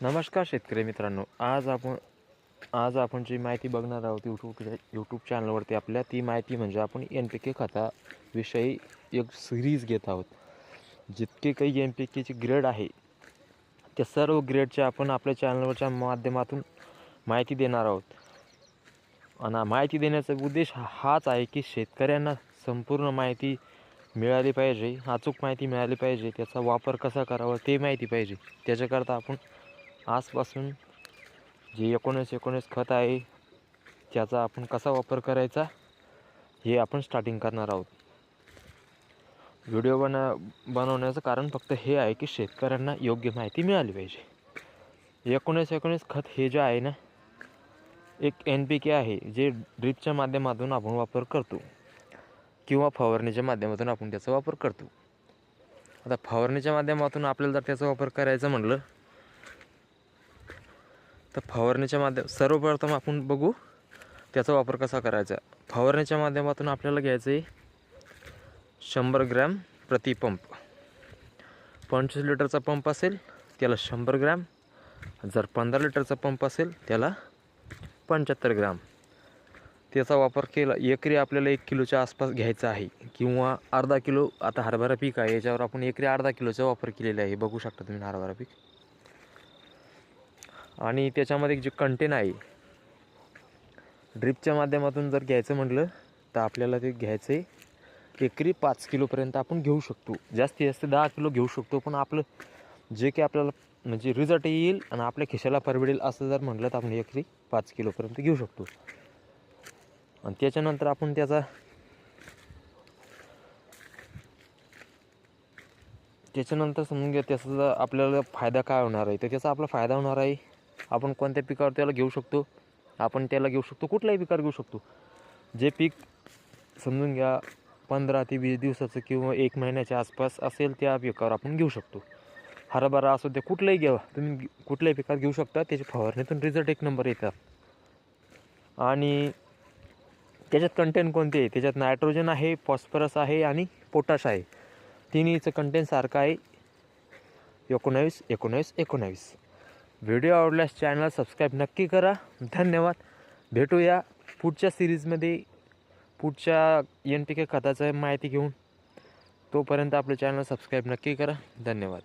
नमस्कार शेतकरी मित्रांनो, आज आपण जी माहिती बघणार आहोत यूट्यूब चॅनलवरती आपल्या, ती माहिती म्हणजे आपण NPK खताविषयी एक सिरीज घेत आहोत. जितके काही NPKचे ग्रेड आहे त्या सर्व ग्रेडचे आपण आपल्या चॅनलवरच्या माध्यमातून माहिती देणार आहोत. आणि माहिती देण्याचा उद्देश हाच आहे की शेतकऱ्यांना संपूर्ण माहिती मिळाली पाहिजे, अचूक माहिती मिळाली पाहिजे, त्याचा वापर कसा करावा ते माहिती पाहिजे. त्याच्याकरता आपण आजपासून जे 19-19 खत आहे त्याचा आपण कसा वापर करायचा हे आपण स्टार्टिंग करणार आहोत. व्हिडिओ बनवण्याचं कारण फक्त हे आहे की शेतकऱ्यांना योग्य माहिती मिळाली पाहिजे. 19-19 खत हे जे आहे ना, एक NPK आहे जे ड्रिपच्या माध्यमातून आपण वापर करतो किंवा फवारणीच्या माध्यमातून आपण त्याचा वापर करतो. आता फवारणीच्या माध्यमातून आपल्याला जर त्याचा वापर करायचा म्हटलं तर सर्वप्रथम आपण बघू त्याचा वापर कसा करायचा. फवारणीच्या माध्यमातून आपल्याला घ्यायचं आहे 100 ग्रॅम प्रति पंप. 25 लिटरचा पंप असेल त्याला 100 ग्रॅम, जर 15 लिटरचा पंप असेल त्याला 75 ग्रॅम. त्याचा वापर केला एकरी आपल्याला 1 किलोच्या आसपास घ्यायचा आहे किंवा अर्धा किलो. आता हरभरा पीक आहे, याच्यावर आपण एकरी अर्धा किलोचा वापर केलेला आहे, बघू शकता तुम्ही हरभरा पीक. आणि त्याच्यामध्ये जे कंटेन आहे ड्रिपच्या माध्यमातून जर घ्यायचं म्हटलं तर आपल्याला ते घ्यायचं आहे एकरी 5 किलोपर्यंत आपण घेऊ शकतो. जास्तीत जास्त 10 किलो घेऊ शकतो, पण आपलं जे की आपल्याला म्हणजे रिझल्ट येईल आणि आपल्या खिशाला परवडेल असं जर म्हटलं तर आपण एकरी 5 किलोपर्यंत घेऊ शकतो. आणि त्याच्यानंतर आपण त्याच्यानंतर समजून घ्या त्याचा आपल्याला फायदा काय होणार आहे. तर त्याचा आपला फायदा होणार आहे, आपण कोणत्या पिकावर त्याला घेऊ शकतो. आपण त्याला घेऊ शकतो कुठल्याही पिकावर घेऊ शकतो. जे पीक समजून घ्या 15 ते 20 दिवसाचं किंवा 1 महिन्याच्या आसपास असेल त्या पिकावर आपण घेऊ शकतो. हरभरा असो ते कुठलंही घ्या, तुम्ही कुठल्याही पिकावर घेऊ शकता. त्याची फवारणीतून रिझल्ट 1 नंबर येतात. आणि त्याच्यात कंटेंट कोणते आहे, त्याच्यात नायट्रोजन आहे, फॉस्फरस आहे आणि पोटॅश आहे. तिन्हीचं कंटेंट सारखं आहे 19-19-19. व्हिडिओ आवडल्यास चॅनल सबस्क्राईब नक्की करा. धन्यवाद. भेटूया पुढच्या सिरीजमध्ये पुढच्या NPK खताचं माहिती घेऊन. तोपर्यंत आपलं चॅनल सबस्क्राईब नक्की करा. धन्यवाद.